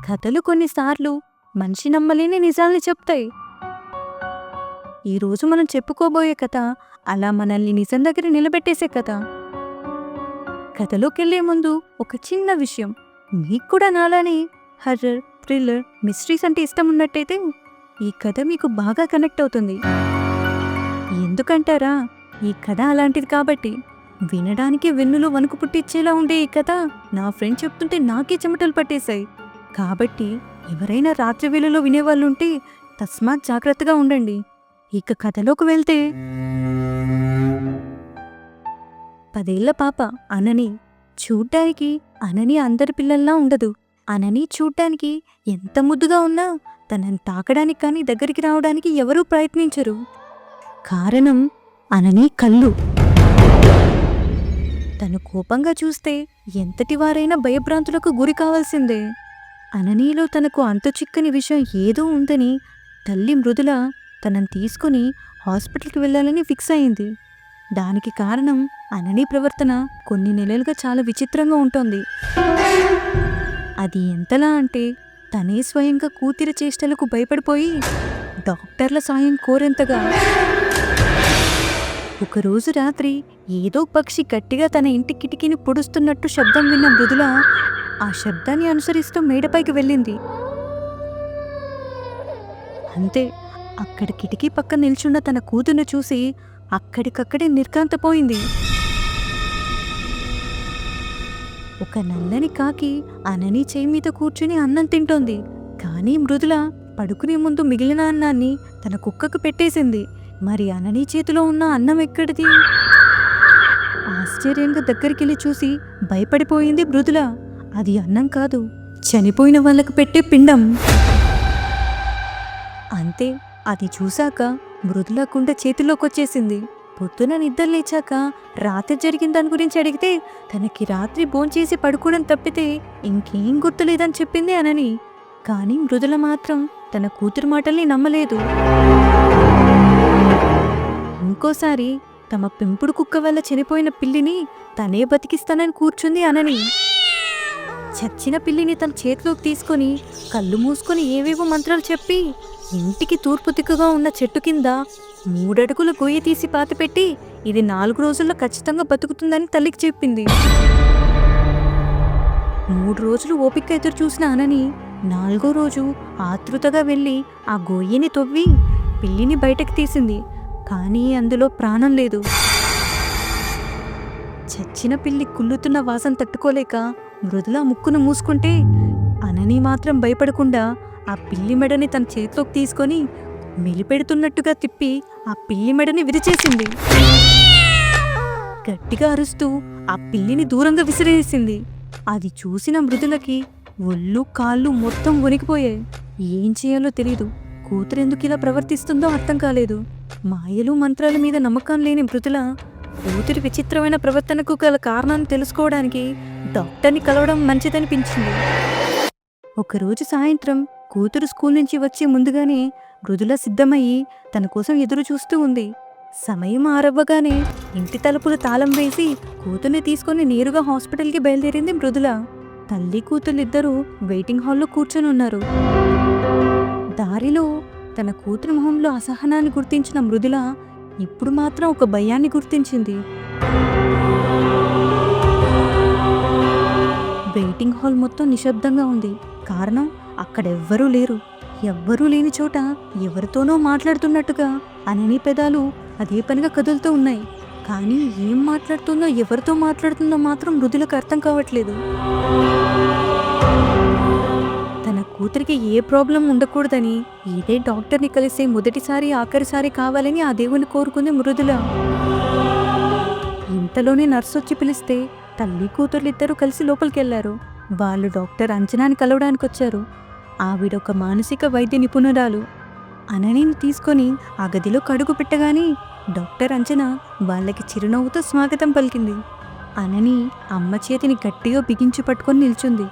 కథలు కొన్నిసార్లు మనిషి నమ్మలేని నిజాల్ని చెప్తాయి. ఈరోజు మనం చెప్పుకోబోయే కథ అలా మనల్ని నిజం దగ్గర నిలబెట్టేసే కథ. కథలోకెళ్లే ముందు ఒక చిన్న విషయం, మీకు కూడా నాలానే హర్రర్, థ్రిల్లర్, మిస్టరీస్ అంటే ఇష్టం ఉన్నట్టయితే ఈ కథ మీకు బాగా కనెక్ట్ అవుతుంది. ఎందుకంటారా, ఈ కథ అలాంటిది కాబట్టి. వినడానికి వెన్నులో వణుకు పుట్టించేలా ఉండే ఈ కథ నా ఫ్రెండ్ చెప్తుంటే నాకే చెమటలు పట్టేశాయి. కాబట్టి ఎవరైనా రాత్రి వేళలో వినేవాళ్ళుంటే తస్మాత్ జాగ్రత్తగా ఉండండి. ఇక కథలోకి వెళ్తే, 10 ఏళ్ల పాప అనని. చూడ్డానికి అనని అందరి పిల్లల్లా ఉండదు. అనని చూడ్డానికి ఎంత ముద్దుగా ఉన్నా తనని తాకడానికి కానీ దగ్గరికి రావడానికి ఎవరూ ప్రయత్నించరు. కారణం అనని కళ్ళు. తను కోపంగా చూస్తే ఎంతటి వారైనా భయభ్రాంతులకు గురి కావాల్సిందే. అననీలో తనకు అంతు చిక్కని విషయం ఏదో ఉందని తల్లి మృదుల తనని తీసుకుని హాస్పిటల్కి వెళ్ళాలని ఫిక్స్ అయింది. దానికి కారణం అనని ప్రవర్తన కొన్ని నెలలుగా చాలా విచిత్రంగా ఉంటుంది. అది ఎంతలా అంటే తనే స్వయంగా కూతురి చేష్టలకు భయపడిపోయి డాక్టర్ల సాయం కోరేంతగా. ఒకరోజు రాత్రి ఏదో పక్షి గట్టిగా తన ఇంటి కిటికీని పొడుస్తున్నట్టు శబ్దం విన్న మృదుల ఆ శబ్దాన్ని అనుసరిస్తూ మేడపైకి వెళ్ళింది. అంతే, అక్కడ కిటికీ పక్క నిల్చున్న తన కూతుర్ని చూసి అక్కడికక్కడే నిర్ఘాంతపోయింది. ఒక నల్లని కాకి అనని చేయి మీద కూర్చుని అన్నం తింటోంది. కానీ మృదుల పడుకునే ముందు మిగిలిన అన్నాన్ని తన కుక్కకు పెట్టేసింది. మరి అనని చేతిలో ఉన్న అన్నం ఎక్కడిది? ఆశ్చర్యంగా దగ్గరికెళ్ళి చూసి భయపడిపోయింది మృదుల. అది అన్నం కాదు, చనిపోయిన వాళ్ళకు పెట్టే పిండం. అంతే, అది చూశాక మృదుల గుండె చేతిలోకొచ్చేసింది. పొద్దున నిద్ర లేచాక రాత్రి జరిగిన దాని గురించి అడిగితే తనకి రాత్రి భోంచేసి పడుకోవడం తప్పితే ఇంకేం గుర్తులేదని చెప్పింది అనని. కానీ మృదుల మాత్రం తన కూతురు మాటల్ని నమ్మలేదు. ఇంకోసారి తమ పెంపుడు కుక్క వల్ల చనిపోయిన పిల్లిని తనే బతికిస్తానని కూర్చుంది అనని. చచ్చిన పిల్లిని తన చేతిలోకి తీసుకొని కళ్ళు మూసుకొని ఏవేవో మంత్రాలు చెప్పి ఇంటికి తూర్పు దిక్కుగా ఉన్న చెట్టు కింద 3 అడుగుల గొయ్యి తీసి పాతిపెట్టి ఇది 4 రోజుల్లో ఖచ్చితంగా బతుకుతుందని తల్లికి చెప్పింది. 3 రోజులు ఓపిక ఎదురు చూసిన అనని 4వ రోజు ఆతృతగా వెళ్ళి ఆ గొయ్యిని తవ్వి పిల్లిని బయటకు తీసింది. కానీ అందులో ప్రాణం లేదు. చచ్చిన పిల్లి కుళ్ళుతున్న వాసన తట్టుకోలేక మృదుల ముక్కును మూసుకుంటే అనని మాత్రం భయపడకుండా ఆ పిల్లి మెడని తన చేతిలోకి తీసుకొని మెలిపెడుతున్నట్టుగా తిప్పి ఆ పిల్లి మెడని విరిచేసింది. గట్టిగా అరుస్తూ ఆ పిల్లిని దూరంగా విసిరేసింది. అది చూసిన మృదులకి ఒళ్ళు కాళ్ళు మొత్తం వణికిపోయాయి. ఏం చేయాలో తెలీదు. కూతురెందుకు ఇలా ప్రవర్తిస్తుందో అర్థం కాలేదు. మాయలు మంత్రాల మీద నమ్మకం లేని మృదుల కూతురి విచిత్రమైన ప్రవర్తనకు గల కారణాన్ని తెలుసుకోవడానికి డాక్టర్ని కలవడం మంచిదనిపించింది. ఒకరోజు సాయంత్రం కూతురు స్కూల్ నుంచి వచ్చి ముందుగానే మృదుల సిద్ధమయ్యి తన కోసం ఎదురు చూస్తూ ఉంది. సమయం ఆరవ్వగానే ఇంటి తలుపులు తాళం వేసి కూతుర్ని తీసుకొని నేరుగా హాస్పిటల్కి బయలుదేరింది మృదుల. తల్లి కూతుర్లిద్దరూ వెయిటింగ్ హాల్లో కూర్చొని ఉన్నారు. దారిలో తన కూతురి మొహంలో అసహనాన్ని గుర్తించిన మృదుల ఇప్పుడు మాత్రం ఒక భయాన్ని గుర్తించింది. వెయిటింగ్ హాల్ మొత్తం నిశ్శబ్దంగా ఉంది. కారణం, అక్కడెవ్వరూ లేరు. ఎవ్వరూ లేని చోట ఎవరితోనో మాట్లాడుతున్నట్టుగా అనని పెదాలు అదే పనిగా కదులుతూ ఉన్నాయి. కానీ ఏం మాట్లాడుతుందో ఎవరితో మాట్లాడుతుందో మాత్రం మృదులకు అర్థం కావట్లేదు. తన కూతురికి ఏ ప్రాబ్లం ఉండకూడదని ఇదే డాక్టర్ని కలిసే మొదటిసారి ఆఖరిసారి కావాలని ఆ దేవుని కోరుకుంది మృదుల. ఇంతలోనే నర్సు వచ్చి పిలిస్తే తల్లి కూతుర్లిద్దరూ కలిసి లోపలికెళ్లారు. వాళ్ళు డాక్టర్ అంజనాని కలవడానికి వచ్చారు. ఆవిడొక మానసిక వైద్య నిపుణురాలు. అననిని తీసుకొని ఆ గదిలో అడుగు పెట్టగానే డాక్టర్ అంజనా వాళ్ళకి చిరునవ్వుతో స్వాగతం పలికింది. అనని అమ్మ చేతిని గట్టిగా బిగించి పట్టుకొని నిల్చుంది.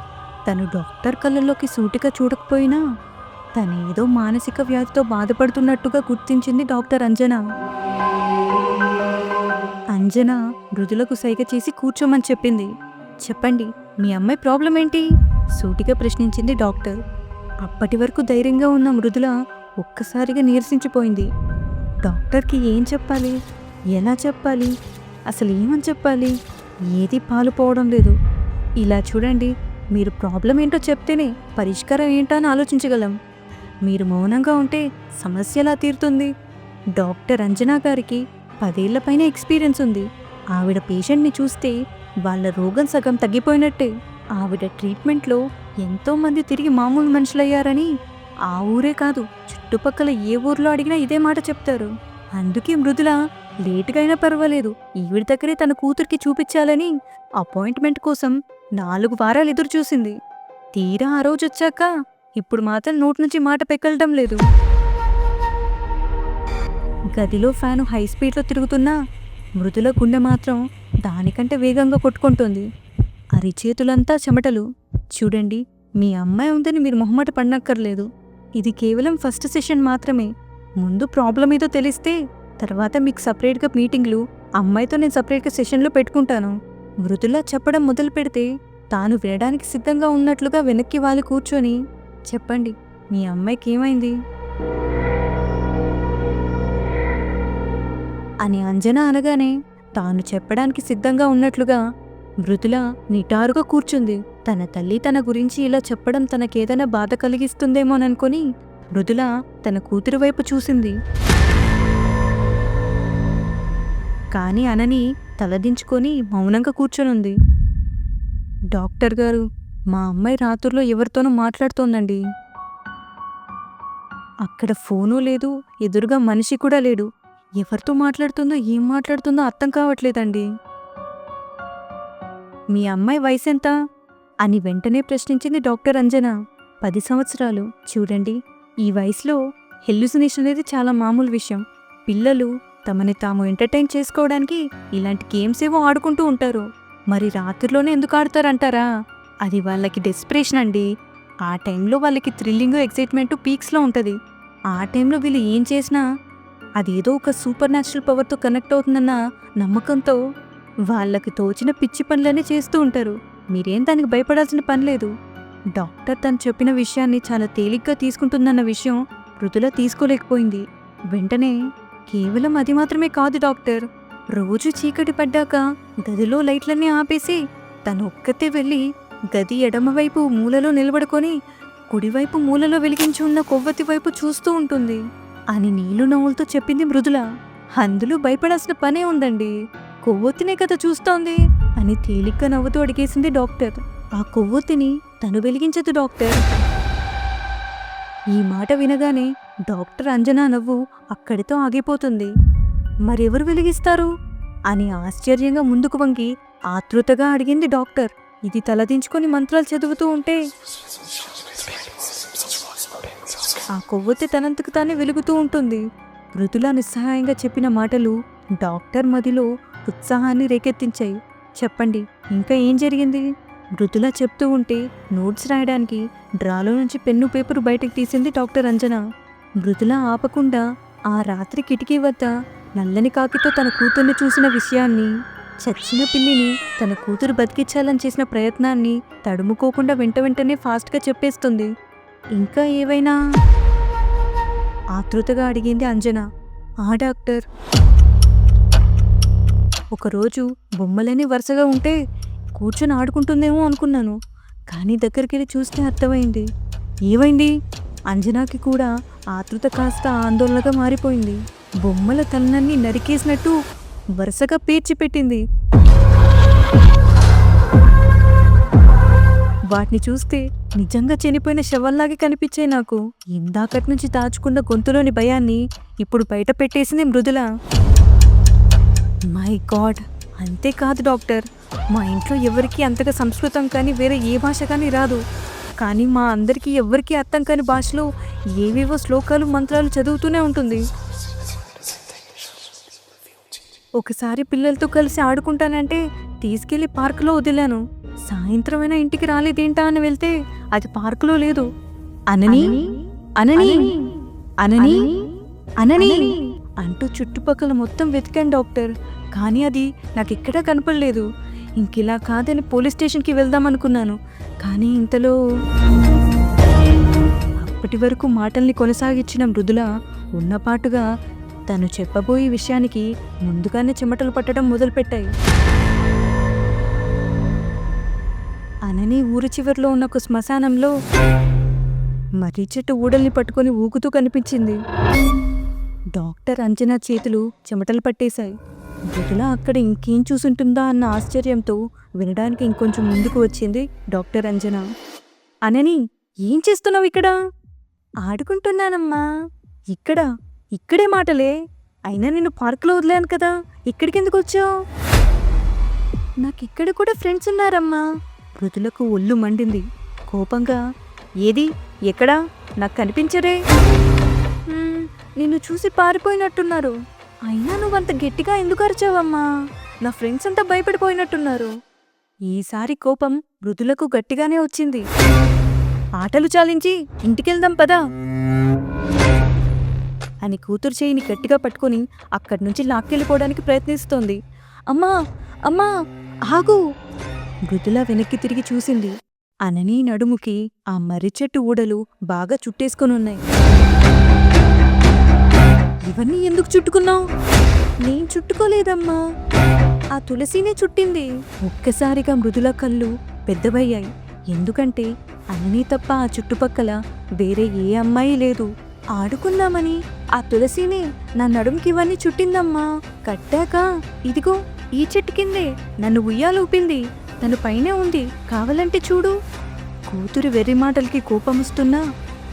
తను డాక్టర్ కళ్ళల్లోకి సూటిగా చూడకపోయినా తనేదో మానసిక వ్యాధితో బాధపడుతున్నట్టుగా గుర్తించింది డాక్టర్ అంజనా. అంజనా మృదులకు సైగ చేసి కూర్చోమని చెప్పింది. చెప్పండి, మీ అమ్మాయి ప్రాబ్లం ఏంటి సూటిగా ప్రశ్నించింది డాక్టర్. అప్పటి వరకు ధైర్యంగా ఉన్న మృదుల ఒక్కసారిగా నీరసించిపోయింది. డాక్టర్కి ఏం చెప్పాలి, ఎలా చెప్పాలి, అసలు ఏమని చెప్పాలి? ఏది పాలుపోవడం లేదు. ఇలా చూడండి, మీరు ప్రాబ్లం ఏంటో చెప్తేనే పరిష్కారం ఏంటో అని ఆలోచించగలం. మీరు మౌనంగా ఉంటే సమస్య ఎలా తీరుతుంది? డాక్టర్ అంజనా గారికి 10 ఏళ్ల పైన ఎక్స్పీరియన్స్ ఉంది. ఆవిడ పేషెంట్ని చూస్తే వాళ్ళ రోగం సగం తగ్గిపోయినట్టే. ఆవిడ ట్రీట్మెంట్లో ఎంతోమంది తిరిగి మామూలు మనుషులయ్యారని ఆ ఊరే కాదు, చుట్టుపక్కల ఏ ఊర్లో అడిగినా ఇదే మాట చెప్తారు. అందుకే మృదుల లేటుగా అయినా పర్వాలేదు, ఈవిడ దగ్గరే తన కూతురికి చూపించాలని అపాయింట్మెంట్ కోసం 4 వారాలు ఎదురు చూసింది. తీరా ఆ రోజు వచ్చాక ఇప్పుడు మాత్రం నోటి నుంచి మాట పెక్కలటం లేదు. గదిలో ఫ్యాను హై స్పీడ్లో తిరుగుతున్నా మృదుల గుండె మాత్రం దానికంటే వేగంగా కొట్టుకుంటోంది. అరిచేతులంతా చెమటలు. చూడండి, మీ అమ్మాయి ఉందని మీరు మొహమాట పడనక్కర్లేదు. ఇది కేవలం ఫస్ట్ సెషన్ మాత్రమే. ముందు ప్రాబ్లం ఏదో తెలిస్తే తర్వాత మీకు సపరేట్గా మీటింగ్లు, అమ్మాయితో నేను సపరేట్గా సెషన్లో పెట్టుకుంటాను. మృదుల చెప్పడం మొదలు పెడితే తాను వినడానికి సిద్ధంగా ఉన్నట్లుగా వెనక్కి వాళ్ళు కూర్చొని, చెప్పండి, మీ అమ్మాయికి ఏమైంది అని అంజనా అనగానే తాను చెప్పడానికి సిద్ధంగా ఉన్నట్లుగా మృదుల నిటారుగా కూర్చుంది. తన తల్లి తన గురించి ఇలా చెప్పడం తనకేదైనా బాధ కలిగిస్తుందేమోననుకొని మృదుల తన కూతురు వైపు చూసింది. కానీ అనని తలదించుకొని మౌనంగా కూర్చొనుంది. డాక్టర్ గారు, మా అమ్మాయి రాత్రుల్లో ఎవరితోనూ మాట్లాడుతోందండి. అక్కడ ఫోను లేదు, ఎదురుగా మనిషి కూడా లేడు. ఎవరితో మాట్లాడుతుందో ఏం మాట్లాడుతుందో అర్థం కావట్లేదండి. మీ అమ్మాయి వయసెంత అని వెంటనే ప్రశ్నించింది డాక్టర్ అంజనా. 10 సంవత్సరాలు. చూడండి, ఈ వయసులో హెల్యూసినేషన్ అనేది చాలా మామూలు విషయం. పిల్లలు తమని తాము ఎంటర్టైన్ చేసుకోవడానికి ఇలాంటి గేమ్స్ ఏవో ఆడుకుంటూ ఉంటారు. మరి రాత్రిలోనే ఎందుకు ఆడతారంటారా? అది వాళ్ళకి డెస్పరేషన్ అండి. ఆ టైంలో వాళ్ళకి థ్రిల్లింగ్, ఎక్సైట్మెంట్ పీక్స్లో ఉంటుంది. ఆ టైంలో వీళ్ళు ఏం చేసినా అదేదో ఒక సూపర్ న్యాచురల్ పవర్తో కనెక్ట్ అవుతుందన్న నమ్మకంతో వాళ్ళకి తోచిన పిచ్చి పనులనే చేస్తూ ఉంటారు. మీరేం దానికి భయపడాల్సిన పని లేదు. డాక్టర్ తను చెప్పిన విషయాన్ని చాలా తేలిగ్గా తీసుకుంటుందన్న విషయం మృదుల తీసుకోలేకపోయింది. వెంటనే, కేవలం అది మాత్రమే కాదు డాక్టర్, రోజు చీకటి పడ్డాక గదిలో లైట్లన్నీ ఆపేసి తను ఒక్కతే వెళ్ళి గది ఎడమవైపు మూలలో నిలబడుకొని కుడివైపు మూలలో వెలిగించి ఉన్న కొవ్వొత్తి వైపు చూస్తూ ఉంటుంది అని నీళ్లు నవ్వులతో చెప్పింది మృదుల. అందులో భయపడాల్సిన పనే ఉందండి, కొవ్వొత్తినే కదా చూస్తోంది అని తేలిగ్గా నవ్వుతూ అడిగేసింది డాక్టర్. ఆ కొవ్వొత్తిని తను వెలిగించదు డాక్టర్. ఈ మాట వినగానే డాక్టర్ అంజనా నవ్వు అక్కడితో ఆగిపోతుంది. మరెవరు వెలిగిస్తారు అని ఆశ్చర్యంగా ముందుకు వంగి ఆతృతగా అడిగింది డాక్టర్. ఇది తలదించుకొని మంత్రాలు చదువుతూ ఉంటే ఆ కొవ్వొత్తి తనంతకు తానే వెలుగుతూ ఉంటుంది. మృదుల నిస్సహాయంగా చెప్పిన మాటలు డాక్టర్ మదిలో ఉత్సాహాన్ని రేకెత్తించాయి. చెప్పండి, ఇంకా ఏం జరిగింది? మృదుల చెప్తూ ఉంటే నోట్స్ రాయడానికి డ్రాలో నుంచి పెన్ను పేపరు బయటకు తీసింది డాక్టర్ అంజనా. మృదుల ఆపకుండా ఆ రాత్రి కిటికీ వద్ద నల్లని కాకితో తన కూతుర్ని చూసిన విషయాన్ని, చచ్చిన పిల్లిని తన కూతురు బతికించాలని చేసిన ప్రయత్నాన్ని తడుముకోకుండా వెంటనే ఫాస్ట్గా చెప్పేస్తుంది. ఇంకా ఏవైనా ఆతృతగా అడిగింది అంజనా. ఆ డాక్టర్, ఒకరోజు బొమ్మలన్నీ వరుసగా ఉంటే కూర్చొని ఆడుకుంటుందేమో అనుకున్నాను, కానీ దగ్గరికి వెళ్ళి చూస్తే అర్థమైంది. ఏమైంది? అంజనాకి కూడా ఆతృత కాస్త ఆందోళనగా మారిపోయింది. బొమ్మల తలనన్నీ నరికేసినట్టు వరుసగా పేర్చిపెట్టింది. వాటిని చూస్తే నిజంగా చనిపోయిన శవల్లాగే కనిపించాయి నాకు. ఇందాకటి నుంచి దాచుకున్న గొంతులోని భయాన్ని ఇప్పుడు బయట పెట్టేసింది మృదుల. My god! అంతేకాదు డాక్టర్, మా ఇంట్లో ఎవరికీ అంతగా సంస్కృతం కానీ వేరే ఏ భాష కానీ రాదు. కానీ మా అందరికీ ఎవ్వరికీ అర్థం కాని భాషలో ఏవేవో శ్లోకాలు, మంత్రాలు చదువుతూనే ఉంటుంది. ఒకసారి పిల్లలతో కలిసి ఆడుకుంటానంటే తీసుకెళ్లి పార్కులో వదిలాను. సాయంత్రమైనా ఇంటికి రాలేదేంటా అని వెళ్తే అది పార్కులో లేదు. అనని అనని అనని అనని అంటూ చుట్టుపక్కల మొత్తం వెతికాను డాక్టర్, కానీ అది నాకెక్కడా కనపడలేదు. ఇంకిలా కాదని పోలీస్ స్టేషన్కి వెళ్దామనుకున్నాను. కానీ ఇంతలో అప్పటి వరకు మాటల్ని కొనసాగించిన మృదుల ఉన్నపాటుగా తను చెప్పబోయే విషయానికి ముందుగానే చెమటలు పట్టడం మొదలుపెట్టాయి. అనని ఊరి చివరిలో ఉన్న ఒక శ్మశానంలో మర్రి చెట్టు ఊడల్ని పట్టుకొని ఊగుతూ కనిపించింది. డాక్టర్ అంజనా చేతులు చెమటలు పట్టేశాయి. మృదుల అక్కడ ఇంకేం చూసుంటుందా అన్న ఆశ్చర్యంతో వినడానికి ఇంకొంచెం ముందుకు వచ్చింది డాక్టర్ అంజనా. అనని, ఏం చేస్తున్నావు ఇక్కడ? ఆడుకుంటున్నానమ్మా. ఇక్కడే మాటలే. అయినా నిన్ను పార్కులో వదిలేను కదా, ఇక్కడికి ఎందుకు వచ్చావు? నాకిక్కడ కూడా ఫ్రెండ్స్ ఉన్నారమ్మా. మృదులకు ఒళ్ళు మండింది. కోపంగా, ఏది, ఎక్కడా? నాకు కనిపించరే. నిన్ను చూసి పారిపోయినట్టున్నారు. అయినా నువ్వంత గట్టిగా ఎందుకు అరిచావమ్మా? నా ఫ్రెండ్స్ అంతా భయపడిపోయినట్టున్నారు. ఈసారి కోపం మృదులకు గట్టిగానే వచ్చింది. ఆటలు చాలించి ఇంటికెళ్దాం పదా అని కూతురు చేయిని గట్టిగా పట్టుకుని అక్కడి నుంచి లాక్కెళ్ళిపోవడానికి ప్రయత్నిస్తోంది. అమ్మా అమ్మా ఆగు! మృదుల వెనక్కి తిరిగి చూసింది. అనని నడుముకి ఆ మర్రి చెట్టు ఊడలు బాగా చుట్టేసుకొనున్నాయి. ఇవన్నీ ఎందుకు చుట్టుకున్నావు? నేను చుట్టుకోలేదమ్మా, ఆ తులసినే చుట్టింది. ఒక్కసారిగా మృదుల కళ్ళు పెద్దవయ్యాయి. ఎందుకంటే అనని తప్ప ఆ చుట్టుపక్కల వేరే ఏ అమ్మాయి లేదు. ఆడుకుందామని ఆ తులసిని నా నడుముకి ఇవన్నీ చుట్టిందమ్మా. కట్టాక ఇదిగో ఈ చెట్టు కిందే నన్ను ఉయ్యాలూపింది. తను పైనే ఉంది, కావాలంటే చూడు. కూతురు వెర్రి మాటలకి కోపముస్తున్నా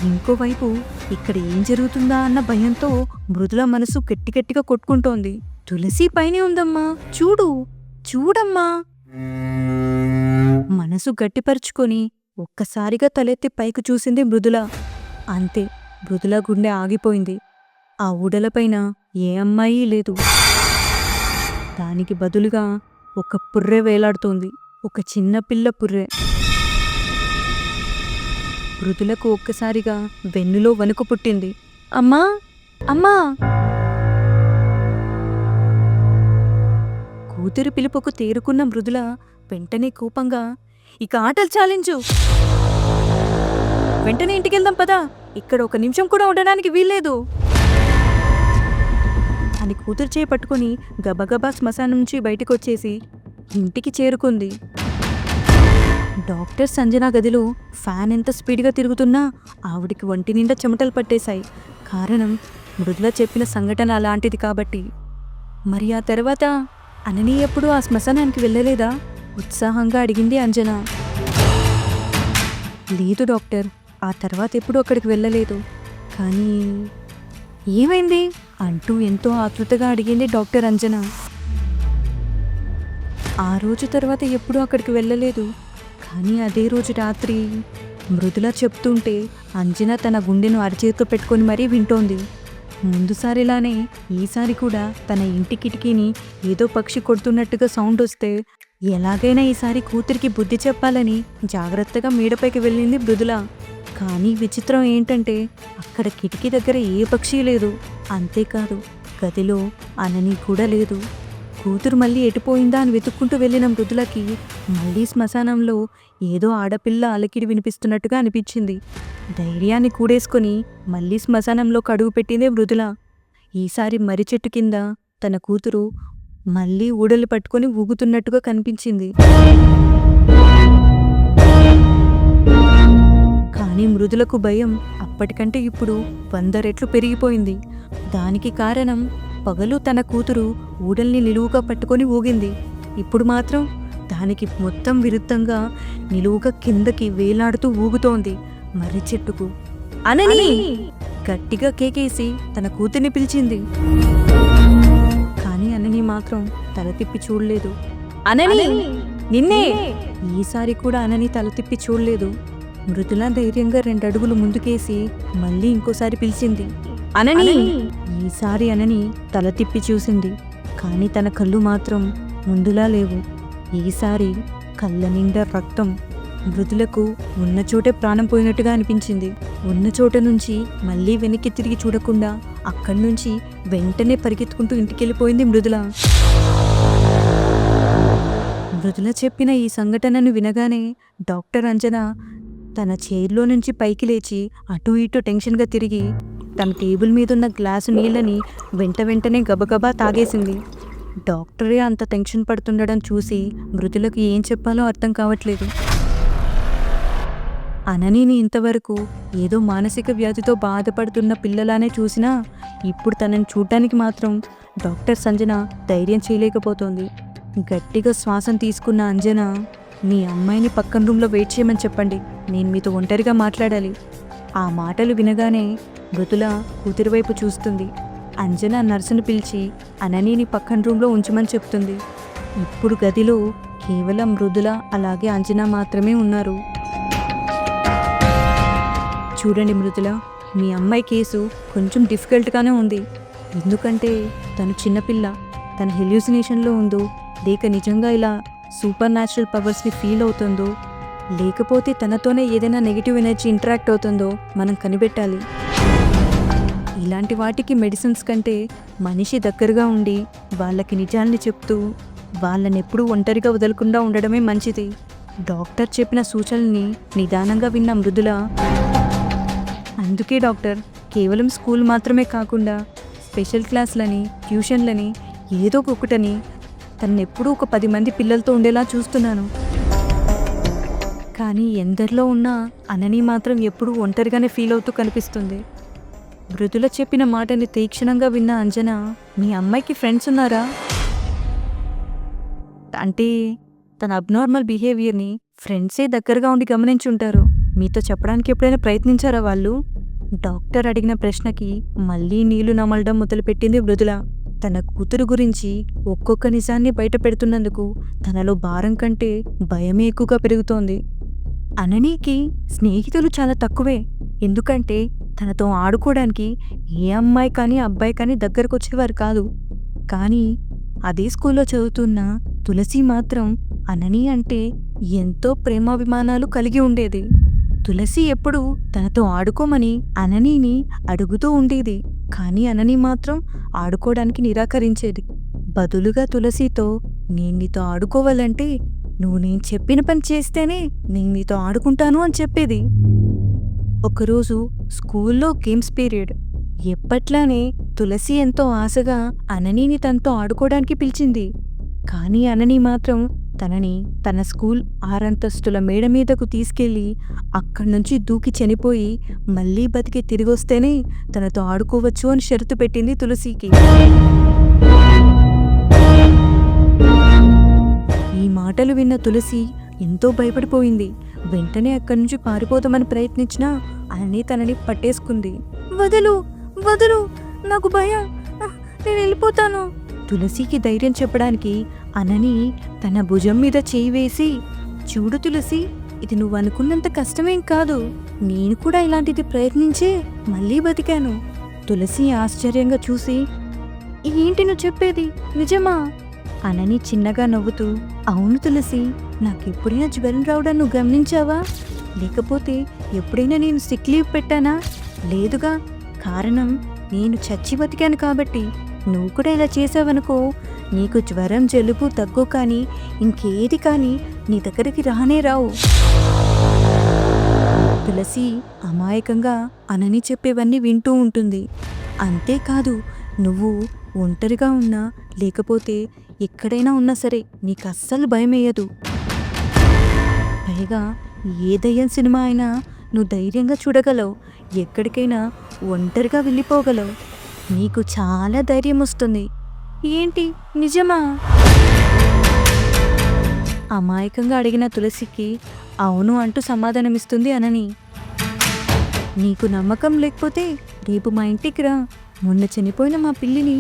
ఇంకోవైపు ఇక్కడ ఏం జరుగుతుందా అన్న భయంతో మృదుల మనసు గట్టిగట్టిగా కొట్టుకుంటోంది. తులసి పైనే ఉందమ్మా, చూడమ్మా. మనసు గట్టిపరుచుకొని ఒక్కసారిగా తలెత్తి పైకి చూసింది మృదుల. అంతే, మృదుల గుండె ఆగిపోయింది. ఆ ఊడలపైన ఏ అమ్మాయి లేదు. దానికి బదులుగా ఒక పుర్రె వేలాడుతోంది, ఒక చిన్న పిల్ల పుర్రె. మృదులకు ఒక్కసారిగా వెన్నులో వణుకు పుట్టింది. అమ్మా అమ్మా! కూతురి పిలుపుకు తేరుకున్న మృదుల వెంటనే కోపంగా, ఇక ఆటలు చాలించు, వెంటనే ఇంటికెళ్దాం పదా, ఇక్కడ ఒక నిమిషం కూడా ఉండడానికి వీల్లేదు అని కూతురు చేయి పట్టుకుని గబగబా శ్మశానం నుంచి బయటకొచ్చేసి ఇంటికి చేరుకుంది. డాక్టర్ సంజన గదిలో ఫ్యాన్ ఎంత స్పీడ్గా తిరుగుతున్నా ఆవిడికి ఒంటి నిండా చెమటలు పట్టేశాయి. కారణం మృదుల చెప్పిన సంఘటన అలాంటిది కాబట్టి. మరి ఆ తర్వాత అనని ఎప్పుడు ఆ శ్మశానానికి వెళ్ళలేదా? ఉత్సాహంగా అడిగింది అంజన. లేదు డాక్టర్, ఆ తర్వాత ఎప్పుడూ అక్కడికి వెళ్ళలేదు. కానీ ఏమైంది అంటూ ఎంతో ఆతృతగా అడిగింది డాక్టర్ అంజన. ఆ రోజు తర్వాత ఎప్పుడూ అక్కడికి వెళ్ళలేదు. కానీ అదే రోజు రాత్రి మృదుల చెప్తుంటే అంజన తన గుండెను అరచేతితో పెట్టుకొని మరీ వింటోంది. ముందుసారిలానే ఈసారి కూడా తన ఇంటి కిటికీని ఏదో పక్షి కొడుతున్నట్టుగా సౌండ్ వస్తే ఎలాగైనా ఈసారి కూతురికి బుద్ధి చెప్పాలని జాగ్రత్తగా మేడపైకి వెళ్ళింది మృదుల. కానీ విచిత్రం ఏంటంటే అక్కడ కిటికీ దగ్గర ఏ పక్షి లేదు. అంతేకాదు గదిలో అనని కూడా లేదు. కూతురు మళ్ళీ ఎటుపోయిందా అని వెతుక్కుంటూ వెళ్ళిన మృదులకి మళ్ళీ శ్మశానంలో ఏదో ఆడపిల్ల అలకిడి వినిపిస్తున్నట్టుగా అనిపించింది. ధైర్యాన్ని కూడేసుకొని మళ్ళీ శ్మశానంలో కడుగు పెట్టిందే మృదుల. ఈసారి మర్రి చెట్టు కింద తన కూతురు మళ్ళీ ఊడలు పట్టుకొని ఊగుతున్నట్టుగా కనిపించింది. కానీ మృదులకు భయం అప్పటికంటే ఇప్పుడు 100 రెట్లు పెరిగిపోయింది. దానికి కారణం పగలు తన కూతురు ఊడల్ని నిలువుగా పట్టుకొని ఊగింది. ఇప్పుడు మాత్రం దానికి మొత్తం విరుద్ధంగా నిలువుగా కిందకి వేలాడుతూ ఊగుతోంది మర్రి చెట్టుకు. అనని గట్టిగా కేకేసి తన కూతుర్ని పిలిచింది. కానీ అనని మాత్రం తల తిప్పి చూడలేదు. అనని, నిన్నే! ఈసారి కూడా అనని తల తిప్పి చూడలేదు. మృదుల ధైర్యంగా 2 అడుగులు ముందుకేసి మళ్ళీ ఇంకోసారి పిలిచింది. అనని! ఈసారి అనని తల తిప్పి చూసింది. కానీ తన కళ్ళు మాత్రం ముందులా లేవు. ఈసారి కళ్ళ నిండా రక్తం. మృదులకు ఉన్న చోటే ప్రాణం పోయినట్టుగా అనిపించింది. ఉన్న చోట నుంచి మళ్ళీ వెనక్కి తిరిగి చూడకుండా అక్కడి నుంచి వెంటనే పరిగెత్తుకుంటూ ఇంటికెళ్ళిపోయింది మృదుల. మృదుల చెప్పిన ఈ సంఘటనను వినగానే డాక్టర్ అంజన తన చైర్లో నుంచి పైకి లేచి అటూ ఇటూ టెన్షన్గా తిరిగి తన టేబుల్ మీదున్న గ్లాసు నీళ్ళని వెంటనే గబగబా తాగేసింది. డాక్టరే అంత టెన్షన్ పడుతుండడం చూసి మృదులకు ఏం చెప్పాలో అర్థం కావట్లేదు. అననీని ఇంతవరకు ఏదో మానసిక వ్యాధితో బాధపడుతున్న పిల్లలానే చూసినా ఇప్పుడు తనని చూడటానికి మాత్రం డాక్టర్ సంజన ధైర్యం చేయలేకపోతోంది. గట్టిగా శ్వాసం తీసుకున్న అంజన, మీ అమ్మాయిని పక్కన రూమ్లో వెయిట్ చేయమని చెప్పండి, నేను మీతో ఒంటరిగా మాట్లాడాలి. ఆ మాటలు వినగానే మృదుల కూతురి వైపు చూస్తుంది. అంజన నర్సును పిలిచి అననీని పక్కన రూమ్లో ఉంచమని చెప్తుంది. ఇప్పుడు గదిలో కేవలం మృదుల అలాగే అంజన మాత్రమే ఉన్నారు. చూడండి మృదుల, మీ అమ్మాయి కేసు కొంచెం డిఫికల్ట్గానే ఉంది. ఎందుకంటే తను చిన్నపిల్ల, తన హెల్యూసినేషన్లో ఉందో లేక నిజంగా ఇలా సూపర్ న్యాచురల్ పవర్స్ని ఫీల్ అవుతుందో లేకపోతే తనతోనే ఏదైనా నెగిటివ్ ఎనర్జీ ఇంటరాక్ట్ అవుతుందో మనం కనిపెట్టాలి. ఇలాంటి వాటికి మెడిసిన్స్ కంటే మనిషి దగ్గరగా ఉండి వాళ్ళకి నిజాల్ని చెప్తూ వాళ్ళని ఎప్పుడూ ఒంటరిగా వదలకుండా ఉండడమే మంచిది. డాక్టర్ చెప్పిన సూచనల్ని నిదానంగా విన్న మృదుల, అందుకే డాక్టర్ కేవలం స్కూల్ మాత్రమే కాకుండా స్పెషల్ క్లాసులని, ట్యూషన్లని, ఏదో ఒకటని తనెప్పుడూ ఒక 10 మంది పిల్లలతో ఉండేలా చూస్తున్నాను. కానీ ఎందరిలో ఉన్నా అనని మాత్రం ఎప్పుడూ ఒంటరిగానే ఫీల్ అవుతూ కనిపిస్తుంది. మృదుల చెప్పిన మాటని తీక్షణంగా విన్న అంజన, మీ అమ్మాయికి ఫ్రెండ్స్ ఉన్నారా? అంటే తన అబ్నార్మల్ బిహేవియర్ని ఫ్రెండ్సే దగ్గరగా ఉండి గమనించుంటారు. మీతో చెప్పడానికి ఎప్పుడైనా ప్రయత్నించారా వాళ్ళు? డాక్టర్ అడిగిన ప్రశ్నకి మళ్ళీ నీళ్లు నమలడం మొదలుపెట్టింది మృదుల. తన కూతురు గురించి ఒక్కొక్క నిజాన్ని బయట పెడుతున్నందుకు తనలో భారం కంటే భయమే ఎక్కువగా పెరుగుతోంది. అననీకి స్నేహితులు చాలా తక్కువే. ఎందుకంటే తనతో ఆడుకోవడానికి ఏ అమ్మాయి కానీ అబ్బాయి కానీ దగ్గరకు వచ్చేవారు కాదు. కానీ అదే స్కూల్లో చదువుతున్న తులసి మాత్రం అననీ అంటే ఎంతో ప్రేమాభిమానాలు కలిగి ఉండేది. తులసి ఎప్పుడూ తనతో ఆడుకోమని అననీని అడుగుతూ ఉండేది. కానీ అననీ మాత్రం ఆడుకోవడానికి నిరాకరించేది. బదులుగా తులసితో, నేను నీతో ఆడుకోవాలంటే నువ్వు నేను చెప్పిన పని చేస్తేనే నేను నీతో ఆడుకుంటాను అని చెప్పేది. ఒకరోజు స్కూల్లో గేమ్స్ పీరియడ్. ఎప్పట్లానే తులసి ఎంతో ఆశగా అననీని తనతో ఆడుకోవడానికి పిలిచింది. కానీ అననీ మాత్రం తనని తన స్కూల్ 6 అంతస్తుల మేడ మీదకు తీసుకెళ్లి అక్కడ్నుంచి దూకి చనిపోయి మళ్ళీ బతికి తిరిగొస్తేనే తనతో ఆడుకోవచ్చు అని షరతు పెట్టింది తులసికి. ఈ మాటలు విన్న తులసి ఎంతో భయపడిపోయింది. వెంటనే అక్కడి నుంచి పారిపోదామని ప్రయత్నించినా అననీ తనని పట్టేసుకుంది. వదలు వదలు, నాకు భయం, నేను వెళ్ళిపోతాను. తులసికి ధైర్యం చెప్పడానికి అనని తన భుజం మీద చేయి వేసి, చూడు తులసి, ఇది నువ్వు అనుకున్నంత కష్టమేం కాదు. నేను కూడా ఇలాంటిది ప్రయత్నించే మళ్ళీ బతికాను. తులసి ఆశ్చర్యంగా చూసి, ఏంటి నువ్వు చెప్పేది నిజమా? అనని చిన్నగా నవ్వుతూ, అవును తులసి, నాకెప్పుడైనా జ్వరం రావడం నువ్వు గమనించావా? లేకపోతే ఎప్పుడైనా నేను సిక్ లీవ్ పెట్టానా? లేదుగా. కారణం నేను చచ్చి బతికాను కాబట్టి. నువ్వు కూడా ఇలా చేసావనుకో, నీకు జ్వరం, జలుబు, దగ్గు కానీ ఇంకేది కానీ నీ దగ్గరికి రానే రావు. తులసి అమాయకంగా అనని చెప్పేవన్నీ వింటూ ఉంటుంది. అంతేకాదు, నువ్వు ఒంటరిగా ఉన్నా లేకపోతే ఎక్కడైనా ఉన్నా సరే నీకు అస్సలు భయమేయదు. పైగా ఏ దయ్యం సినిమా అయినా నువ్వు ధైర్యంగా చూడగలవు. ఎక్కడికైనా ఒంటరిగా వెళ్ళిపోగలవు. నీకు చాలా ధైర్యం వస్తుంది. ఏంటి నిజమా? అమాయకంగా అడిగిన తులసికి అవును అంటూ సమాధానమిస్తుంది అనని. నీకు నమ్మకం లేకపోతే రేపు మా ఇంటికి రా. మొన్న చనిపోయిన మా పిల్లిని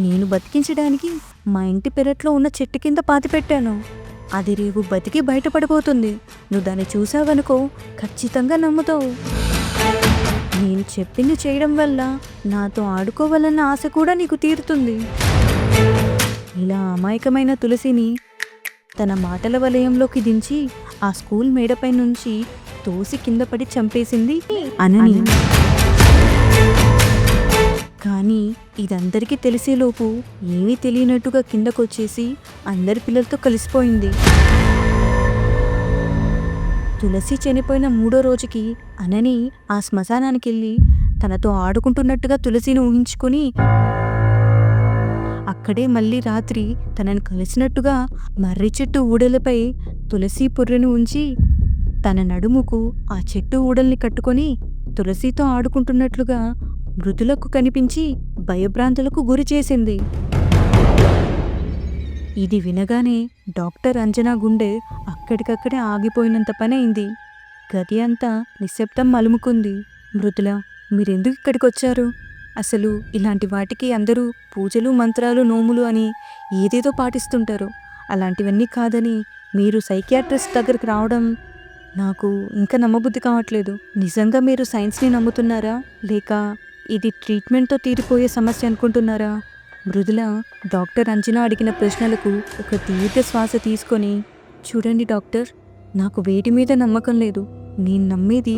నేను బతికించడానికి మా ఇంటి పెరట్లో ఉన్న చెట్టు కింద పాతిపెట్టాను. అది రేపు బతికి బయటపడిపోతుంది. నువ్వు దాన్ని చూసావనుకో, ఖచ్చితంగా నమ్ముతావు. నేను చెప్పింది చేయడం వల్ల నాతో ఆడుకోవాలన్న ఆశ కూడా నీకు తీరుతుంది. ఇలా అమాయకమైన తులసిని తన మాటల వలయంలోకి దించి ఆ స్కూల్ మేడపై నుంచి తోసి కింద పడి చంపేసింది అనని. కానీ ఇదందరికీ తెలిసేలోపు ఏమీ తెలియనట్టుగా కిందకొచ్చేసి అందరి పిల్లలతో కలిసిపోయింది. తులసి చనిపోయిన 3వ రోజుకి అనని ఆ శ్మశానానికెళ్ళి తనతో ఆడుకుంటున్నట్టుగా తులసిని ఊహించుకుని అక్కడే మళ్ళీ రాత్రి తనని కలిసినట్టుగా మర్రి చెట్టు ఊడలపై తులసి పుర్రెను ఉంచి తన నడుముకు ఆ చెట్టు ఊడల్ని కట్టుకొని తులసితో ఆడుకుంటున్నట్లుగా మృతులకు కనిపించి భయభ్రాంతులకు గురి చేసింది. ఇది వినగానే డాక్టర్ అంజనా గుండె అక్కడికక్కడే ఆగిపోయినంత పనైంది. గది అంతా నిశ్శబ్దం అలుముకుంది. మృదుల, మీరెందుకు ఇక్కడికొచ్చారు? అసలు ఇలాంటి వాటికి అందరూ పూజలు మంత్రాలు నోములు అని ఏదేదో పాటిస్తుంటారు. అలాంటివన్నీ కాదని మీరు సైకియాట్రిస్ట్ దగ్గరికి రావడం నాకు ఇంకా నమ్మబుద్ధి కావట్లేదు. నిజంగా మీరు సైన్స్ని నమ్ముతున్నారా, లేక ఇది ట్రీట్మెంట్తో తీరిపోయే సమస్య అనుకుంటున్నారా? మృదుల డాక్టర్ అంజనా అడిగిన ప్రశ్నలకు ఒక దీర్ఘ శ్వాస తీసుకొని, చూడండి డాక్టర్, నాకు వేటి మీద నమ్మకం లేదు. నేను నమ్మేది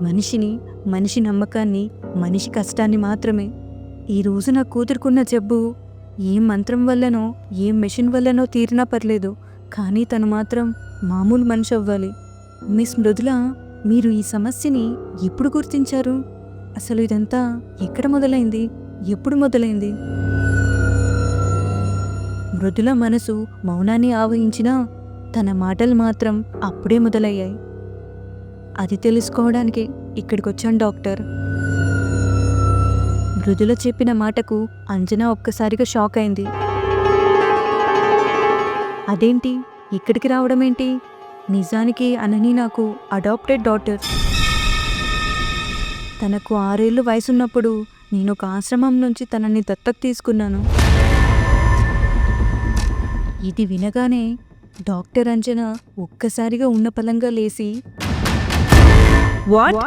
మనిషిని, మనిషి నమ్మకాన్ని, మనిషి కష్టాన్ని మాత్రమే. ఈరోజు నా కూతురుకున్న జబ్బు ఏ మంత్రం వల్లనో ఏ మెషిన్ వల్లనో తీరినా పర్లేదు, కానీ తను మాత్రం మామూలు మనిషి అవ్వాలి. మిస్ మృదుల, మీరు ఈ సమస్యని ఎప్పుడు గుర్తించారు? అసలు ఇదంతా ఎక్కడ మొదలైంది, ఎప్పుడు మొదలైంది? మృదుల మనసు మౌనాన్ని ఆవహించినా తన మాటలు మాత్రం అప్పుడే మొదలయ్యాయి. అది తెలుసుకోవడానికి ఇక్కడికొచ్చాను డాక్టర్. మృదుల చెప్పిన మాటకు అంజనా ఒక్కసారిగా షాక్ అయింది. అదేంటి, ఇక్కడికి రావడం ఏంటి? నిజానికి అనని నాకు అడాప్టెడ్ డాటర్. తనకు 6 ఏళ్ళు వయసున్నప్పుడు నేను ఒక ఆశ్రమం నుంచి తనని దత్తత తీసుకున్నాను. ఇది వినగానే డాక్టర్ అంజనా ఒక్కసారిగా ఉన్న పలంగా లేచి, వాట్,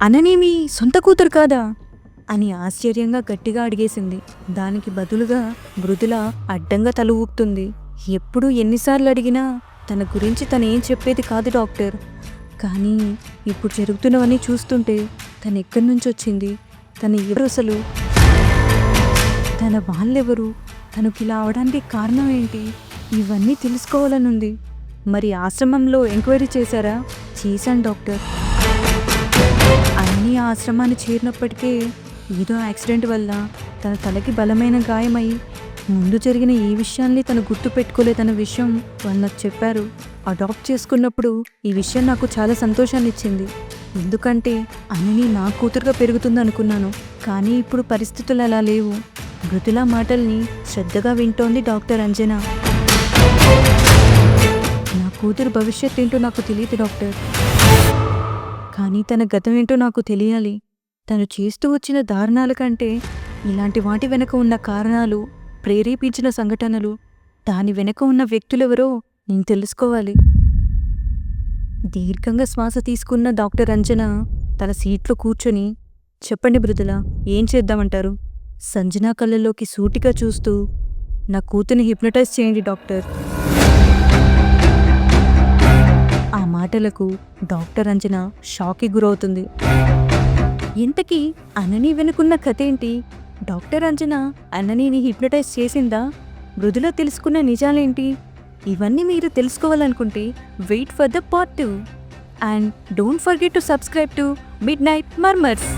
అనని మీ సొంత కూతురు కాదా అని ఆశ్చర్యంగా గట్టిగా అడిగేసింది. దానికి బదులుగా మృదుల అడ్డంగా తల ఊపుతుంది. ఎప్పుడు ఎన్నిసార్లు అడిగినా తన గురించి తనేం చెప్పేది కాదు డాక్టర్. కానీ ఇప్పుడు జరుగుతున్నవన్నీ చూస్తుంటే తను ఎక్కడి నుంచి వచ్చింది, తను ఎవరు, అసలు తన వాళ్ళెవరు, తనకి ఇలా అవడానికి కారణం ఏంటి, ఇవన్నీ తెలుసుకోవాలనుంది. మరి ఆశ్రమంలో ఎంక్వైరీ చేశారా? చేశాను డాక్టర్. అన్ని ఆశ్రమాన్ని చేరినప్పటికే ఏదో యాక్సిడెంట్ వల్ల తన తలకి బలమైన గాయమై ముందు జరిగిన ఏ విషయాన్ని తను గుర్తు పెట్టుకోలేదన్న విషయం వాళ్ళు నాకు చెప్పారు. అడాప్ట్ చేసుకున్నప్పుడు ఈ విషయం నాకు చాలా సంతోషాన్ని ఇచ్చింది. ఎందుకంటే అనని నా కూతురుగా పెరుగుతుంది అనుకున్నాను. కానీ ఇప్పుడు పరిస్థితులు అలా లేవు. మృదుల మాటల్ని శ్రద్ధగా వింటోంది డాక్టర్ అంజనా. నా కూతురు భవిష్యత్ ఏంటో నాకు తెలియదు డాక్టర్, కానీ తన గతం ఏంటో నాకు తెలియాలి. తను చేస్తూ వచ్చిన దారుణాల కంటే ఇలాంటి వాటి వెనక ఉన్న కారణాలు, ప్రేరేపించిన సంఘటనలు, దాని వెనక ఉన్న వ్యక్తులెవరో నేను తెలుసుకోవాలి. దీర్ఘంగా శ్వాస తీసుకున్న డాక్టర్ అంజనా తన సీట్లో కూర్చొని, చెప్పండి మృదుల, ఏం చేద్దామంటారు? సంజనా కళ్ళలోకి సూటిగా చూస్తూ, నా కూతుర్ని హిప్నటైజ్ చేయండి డాక్టర్. ఆ మాటలకు డాక్టర్ అంజనా షాక్కి గురవుతుంది. ఇంతకీ అనని వెనుకున్న కథ ఏంటి? డాక్టర్ అంజనా అననీని హిప్నటైజ్ చేసిందా? మృదుల తెలుసుకున్న నిజాలేంటి? ఇవన్నీ మీరు తెలుసుకోవాలనుకుంటే wait for the part 2 and don't forget to subscribe to Midnight murmurs.